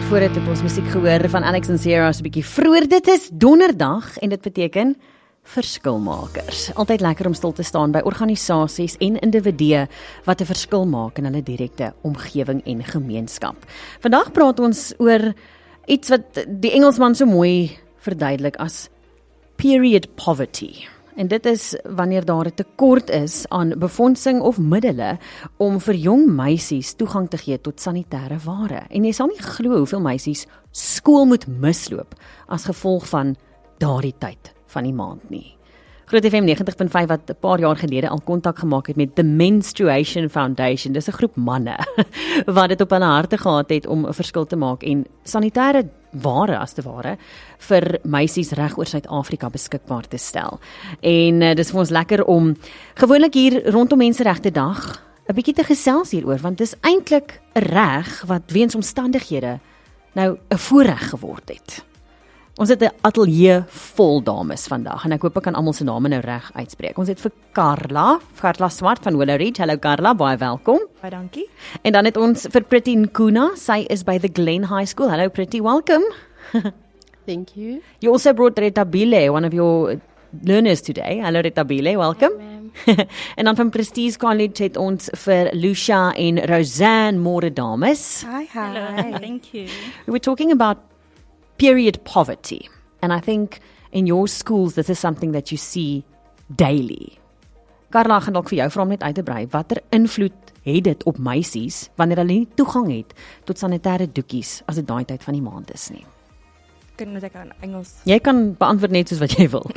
Voordat het ons musiek gehoor van Alex en Sierra so 'n bietjie vroeër. Dit is donderdag en dit beteken verskilmakers. Altyd lekker om stil te staan by organisasies en individue wat 'n verskil maak in hulle direkte omgewing en gemeenskap. Vandag praat ons oor iets wat die Engelsman so mooi verduidelik as period poverty. En dit is wanneer daar 'n tekort is aan befondsing of middele om vir jong meisies toegang te gee tot sanitêre ware. En jy sal nie glo hoeveel meisies skool moet misloop as gevolg van daardie tyd van die maand nie. Groot FM 90.5 wat 'n paar jaar gelede al kontak gemaak het met The Menstruation Foundation. Dis 'n groep manne wat dit op hulle harte gehad het om 'n verskil te maak en sanitêre ware as te ware vir meisies reg oor Suid-Afrika beskikbaar te stel. En dis vir ons lekker om gewoonlik hier rondom Menseregte Dag 'n bietjie te gesels hieroor, want dis eintlik 'n reg wat weens omstandighede nou 'n voorreg geword het. Ons het 'n ateljee vol dames vandag en ek hoop ek kan almal se name nou reg uitspreek. Ons het vir Carla Swart van Willow Ridge. Hallo Carla, baie welkom. Baie dankie. En dan het ons vir Pretty Nkuna. Sy is by the Glen High School. Hello Pretty, welcome. Thank you. You also brought Retabile, one of your learners today. Hello Retabile, welcome. En dan van Prestige College het ons vir Lucia en Roseanne môre dames. Hi. Hello, thank you. We were talking about period poverty, and I think in your schools this is something that you see daily. Carla, gaan dalk vir jou vra om net uit te brei, watter invloed het dit op meisies wanneer hulle nie toegang het tot sanitêre doekies as dit daai tyd van die maand is nie? Kan ek in Engels? Jy kan beantwoord net soos wat jy wil.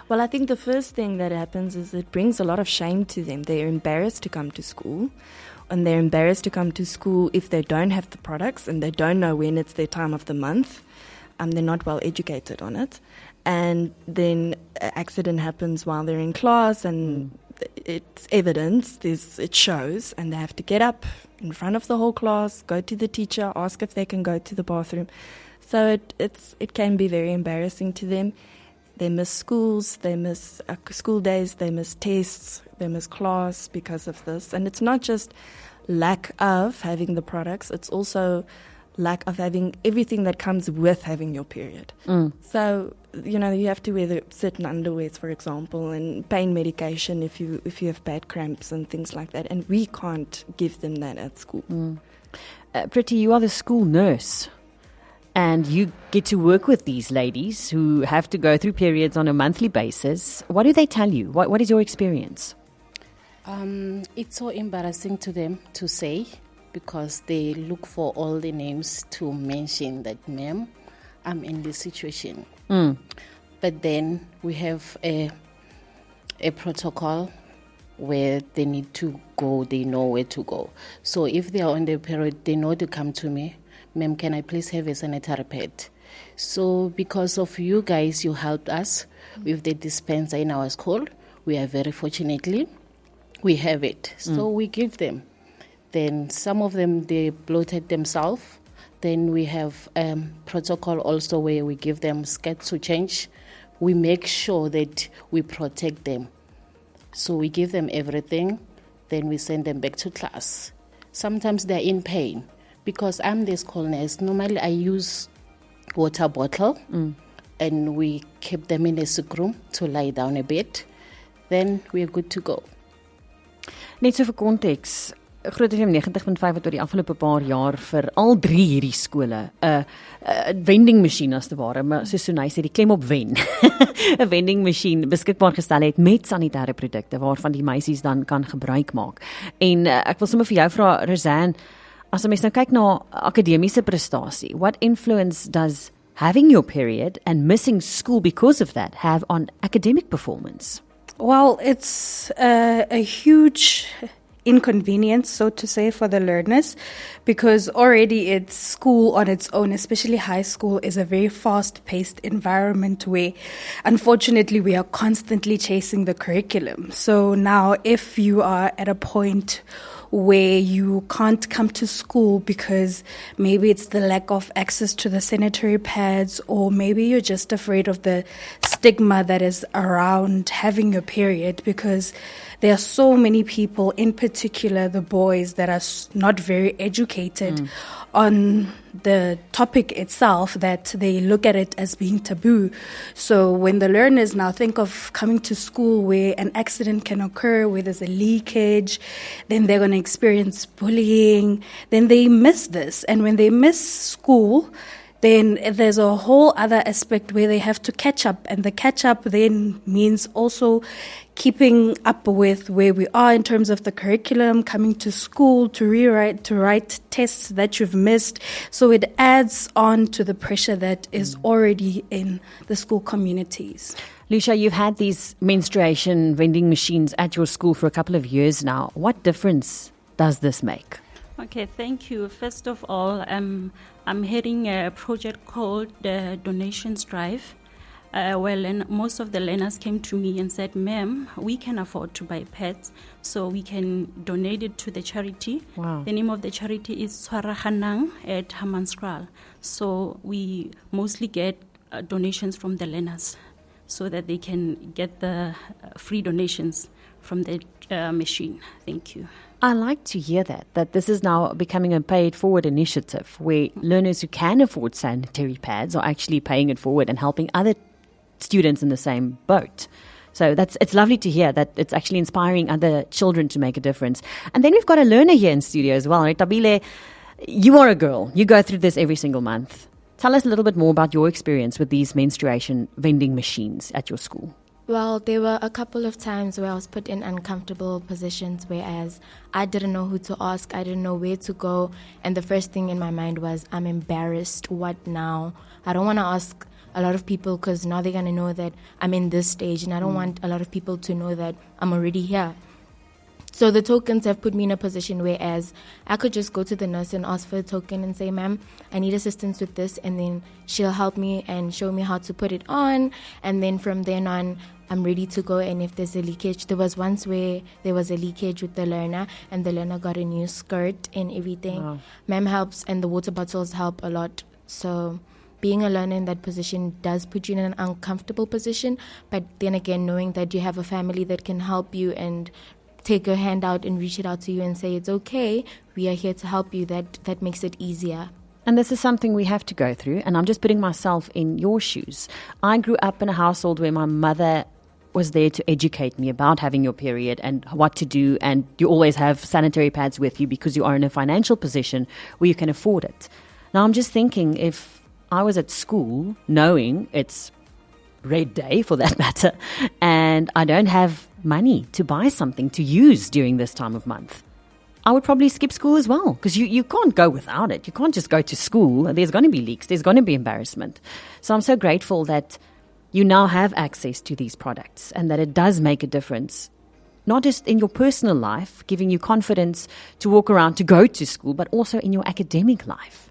Well, I think the first thing that happens is it brings a lot of shame to them. They're embarrassed to come to school. And they're embarrassed to come to school if they don't have the products and they don't know when it's their time of the month. They're not well educated on it. And then an accident happens while they're in class and it's evidence, it shows, and they have to get up in front of the whole class, go to the teacher, ask if they can go to the bathroom. So it can be very embarrassing to them. They miss schools, they miss school days, they miss tests, they miss class because of this. And it's not just lack of having the products, it's also lack of having everything that comes with having your period. So, you have to wear certain underwears, for example, and pain medication if you have bad cramps and things like that. And we can't give them that at school. Pretty, you are the school nurse. And you get to work with these ladies who have to go through periods on a monthly basis. What do they tell you? What is your experience? It's so embarrassing to them to say because they look for all the names to mention that, ma'am, I'm in this situation. But then we have a protocol where they need to go, they know where to go. So if they are on the period, they know to come to me. Ma'am, can I please have a sanitary pad? So because of you guys, you helped us with the dispenser in our school. We are very fortunately, we have it. So we give them. Then some of them, they bloated themselves. Then we have protocol also where we give them skirts to change. We make sure that we protect them. So we give them everything. Then we send them back to class. Sometimes they're in pain. Because I'm the school nurse, normally I use water bottle and we keep them in a sick room to lie down a bit. Then we're good to go. Net so vir konteks, Groot FM 90.5 het oor die afgelope paar jaar vir al 3 hierdie skole 'n vending masjien as te ware, maar soos Sunay sê, die klem op wen. 'n vending masjien beskikbaar gestel het met sanitêre produkte waarvan die meisies dan kan gebruik maak. En ek wil sommer vir jou vra, Roseanne, as 'n mens nou kyk na akademiese prestasie, what influence does having your period and missing school because of that have on academic performance? Well, it's a huge inconvenience, so to say, for the learners, because already it's school on its own, especially high school, is a very fast-paced environment where, unfortunately, we are constantly chasing the curriculum. So now, if you are at a point where you can't come to school because maybe it's the lack of access to the sanitary pads, or maybe you're just afraid of the stigma that is around having your period, because there are so many people, in particular the boys, that are not very educated on the topic itself, that they look at it as being taboo. So when the learners now think of coming to school where an accident can occur, where there's a leakage, then they're going to experience bullying, then they miss this. And when they miss school, then there's a whole other aspect where they have to catch up. And the catch up then means also keeping up with where we are in terms of the curriculum, coming to school to write tests that you've missed. So it adds on to the pressure that is already in the school communities. Lucia, you've had these menstruation vending machines at your school for a couple of years now. What difference does this make? Okay, thank you. First of all, I'm heading a project called the Donations Drive, where most of the learners came to me and said, "Ma'am, we can afford to buy pads, so we can donate it to the charity." Wow. The name of the charity is Swarahanang at Hammanskraal. So we mostly get donations from the learners so that they can get the free donations from the machine. Thank you. I like to hear that this is now becoming a paid-forward initiative where learners who can afford sanitary pads are actually paying it forward and helping other students in the same boat. So it's lovely to hear that it's actually inspiring other children to make a difference. And then we've got a learner here in studio as well, right? Tabile, you are a girl. You go through this every single month. Tell us a little bit more about your experience with these menstruation vending machines at your school. Well, there were a couple of times where I was put in uncomfortable positions, whereas I didn't know who to ask, I didn't know where to go, and the first thing in my mind was, I'm embarrassed, what now? I don't want to ask a lot of people because now they're going to know that I'm in this stage, and I don't want a lot of people to know that I'm already here. So the tokens have put me in a position whereas I could just go to the nurse and ask for a token and say, "Ma'am, I need assistance with this," and then she'll help me and show me how to put it on, and then from then on I'm ready to go. And if there's a leakage, there was once where there was a leakage with the learner and the learner got a new skirt and everything. Wow. Ma'am helps, and the water bottles help a lot. So being a learner in that position does put you in an uncomfortable position, but then again, knowing that you have a family that can help you and take your hand out and reach it out to you and say, "It's okay, we are here to help you," that makes it easier. And this is something we have to go through, and I'm just putting myself in your shoes. I grew up in a household where my mother was there to educate me about having your period and what to do, and you always have sanitary pads with you because you are in a financial position where you can afford it. Now I'm just thinking, if I was at school knowing it's Red Day for that matter, and I don't have money to buy something to use during this time of month, I would probably skip school as well, because you can't go without it. You can't just go to school. There's going to be leaks. There's going to be embarrassment. So I'm so grateful that you now have access to these products and that it does make a difference, not just in your personal life, giving you confidence to walk around, to go to school, but also in your academic life.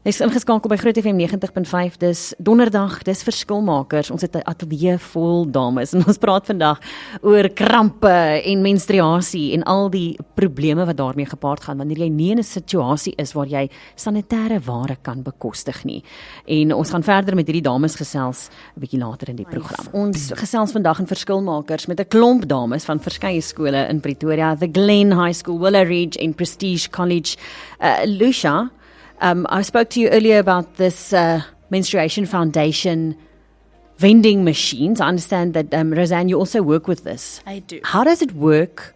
Dis ingeskakel by Groot FM 90.5. Dis donderdag, dis verskilmakers. Ons het 'n ateljee vol dames en ons praat vandag oor krampe en menstruasie en al die probleme wat daarmee gepaard gaan wanneer jy nie in 'n situasie is waar jy sanitêre ware kan bekostig nie. En ons gaan verder met hierdie dames gesels 'n bietjie later in die program. Ons gesels vandag in verskilmakers met 'n klomp dames van verskeie skole in Pretoria, the Glen High School, Willow Ridge en Prestige College. Lucia, I spoke to you earlier about this Menstruation Foundation vending machines. I understand that, Roseanne, you also work with this. I do. How does it work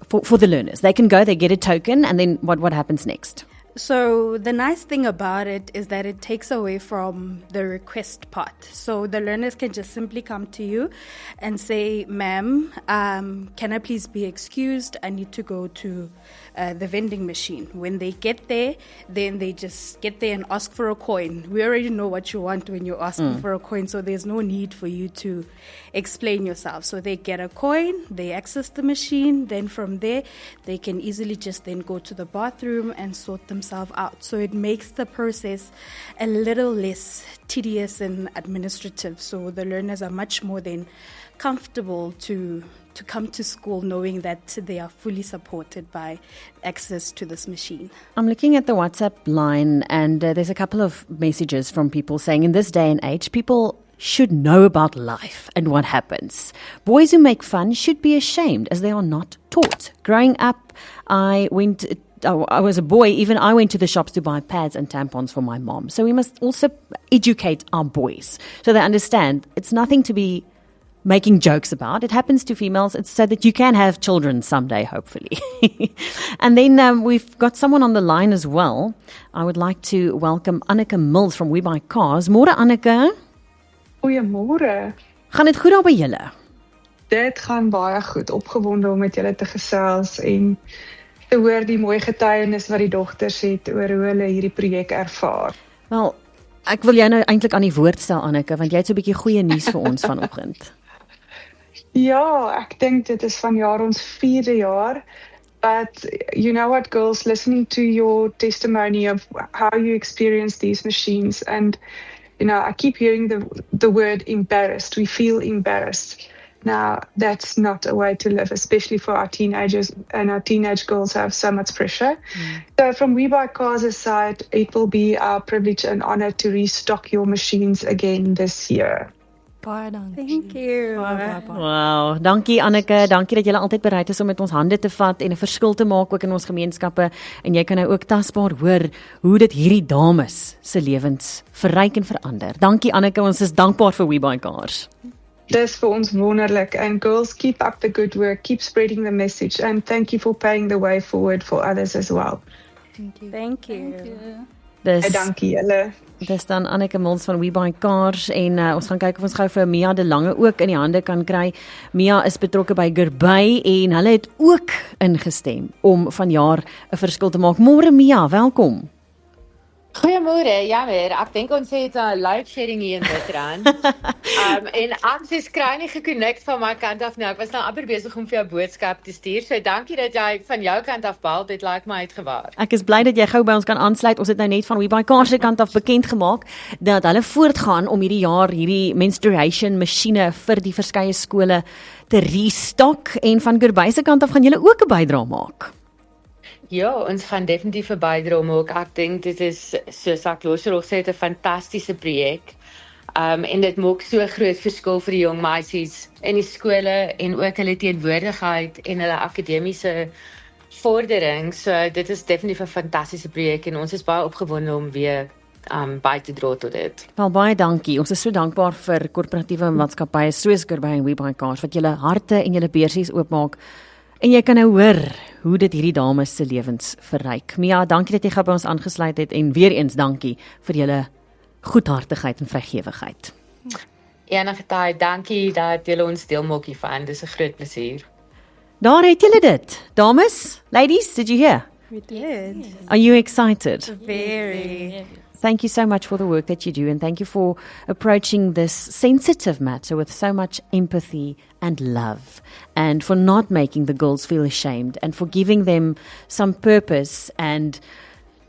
for the learners? They can go, they get a token, and then what happens next? So the nice thing about it is that it takes away from the request part. So the learners can just simply come to you and say, "Ma'am, can I please be excused? I need to go to the vending machine." When they get there, then they just get there and ask for a coin. We already know what you want when you're asking for a coin, so there's no need for you to explain yourself. So they get a coin, they access the machine, then from there, they can easily just then go to the bathroom and sort themselves out. So it makes the process a little less tedious and administrative. So the learners are much more then comfortable to come to school knowing that they are fully supported by access to this machine. I'm looking at the WhatsApp line, and there's a couple of messages from people saying in this day and age, people should know about life and what happens. Boys who make fun should be ashamed as they are not taught. Growing up, I was a boy, even I went to the shops to buy pads and tampons for my mom. So we must also educate our boys so they understand it's nothing to be making jokes about. It happens to females. It's so that you can have children someday, hopefully. And then we've got someone on the line as well. I would like to welcome Anneke Mills from We Buy Cars. Môre Anneke. Goeiemôre. Gaan dit goed daar by julle? Dit gaan baie goed. Opgewonde om met julle te gesels en te hoor die mooi getuienis wat die dogters het oor hoe hulle hierdie projek ervaar. Wel, ek wil jou nou eintlik aan die woord stel Anneke, want jy het so 'n bietjie goeie nuus vir ons vanoggend. Ja, ek dink dit is vanjaar ons 4de jaar. But you know what, girls, listening to your testimony of how you experience these machines, and I keep hearing the word embarrassed. We feel embarrassed. Now, that's not a way to live, especially for our teenagers, and our teenage girls have so much pressure. So from We Buy Cars' side, it will be our privilege and honor to restock your machines again this year. Baie dankie. Thank you. Wow, dankie Anneke, dankie dat julle altyd bereid is om met ons hande te vat en 'n verskil te maak ook in ons gemeenskappe, en jy kan nou ook tasbaar hoor hoe dit hierdie dames se lewens verryk en verander. Dankie Anneke, ons is dankbaar vir We Buy Cars. Dis vir ons wonderlik, and girls, keep up the good work, keep spreading the message, and thank you for paving the way forward for others as well. Thank you. Dankie julle. Dis dan Anneke Mills van We Buy Cars, en ons gaan kyk of ons gou vir Mia de Lange ook in die hande kan kry. Mia is betrokke by Gerby en hulle het ook ingestem om vanjaar 'n verskil te maak. Môre Mia, welkom. Goeiemôre, jammer, ek dink ons het 'n live sharing hier in Midrand. En Ansie kry nie gekonnekt van my kant af nie. Ek was nou amper besig om vir jou boodskap te stuur. So dankie dat jy van jou kant af bel. Dit lyk my uitgewaar. Ek is bly dat jy gou by ons kan aansluit. Ons het nou net van We Buy Cars se kant af bekend gemaak dat hulle voortgaan om hierdie jaar hierdie menstruation masjiene vir die verskeie skole te restock, en van Gerby se kant af gaan julle ook 'n bydrae maak. Ja, ons gaan definitief 'n bydrae maak. Ek dink dit is, soos ek Losrog sê, 'n fantastiese projek. En dit maak so 'n groot verskil vir die jong meisies in die skole en ook hulle teenwoordigheid en hulle akademiese vordering. So dit is definitief 'n fantastiese projek en ons is baie opgewonde om weer by te dra tot dit. Wel, baie dankie. Ons is so dankbaar vir korporatiewe maatskappye soos Gerby en We Buy Cars wat julle harte en julle beursies oopmaak. En jy kan nou hoor hoe dit hierdie dames se lewens verryk. Mia, dankie dat jy gou by ons aangesluit het, en weer eens dankie vir julle goedhartigheid en vrygewigheid. Enige tyd, dankie dat julle ons deel maak hiervan. Dis 'n groot plesier. Daar het julle dit. Dames, ladies, did you hear? We did. Are you excited? Very. Thank you so much for the work that you do, and thank you for approaching this sensitive matter with so much empathy and love, and for not making the girls feel ashamed, and for giving them some purpose and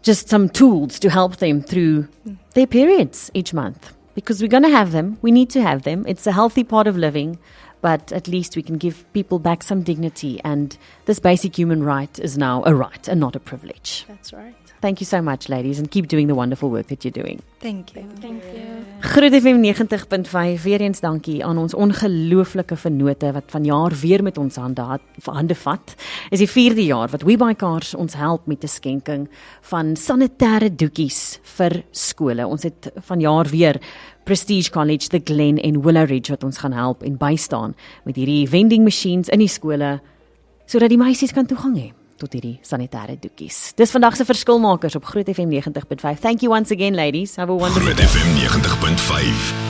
just some tools to help them through their periods each month. Because we're going to have them, we need to have them. It's a healthy part of living, but at least we can give people back some dignity, and this basic human right is now a right and not a privilege. That's right. Thank you so much, ladies, and keep doing the wonderful work that you're doing. Thank you. Thank you. Groot FM 90.5, weer eens dankie aan ons ongelooflike vennote wat vanjaar weer met ons hande vat. Is die 4de jaar wat We Buy Cars ons help met 'n skenking van sanitêre doekies vir skole. Ons het vanjaar weer Prestige College, The Glen en Willow Ridge wat ons gaan help en bystaan met hierdie vending machines in die skole, sodat die meisies kan toegang hê tot hierdie sanitêre doekies. Dis vandag se verskilmakers op Groot FM 90.5. Thank you once again, ladies. Have a wonderful day. Groot FM 90.5.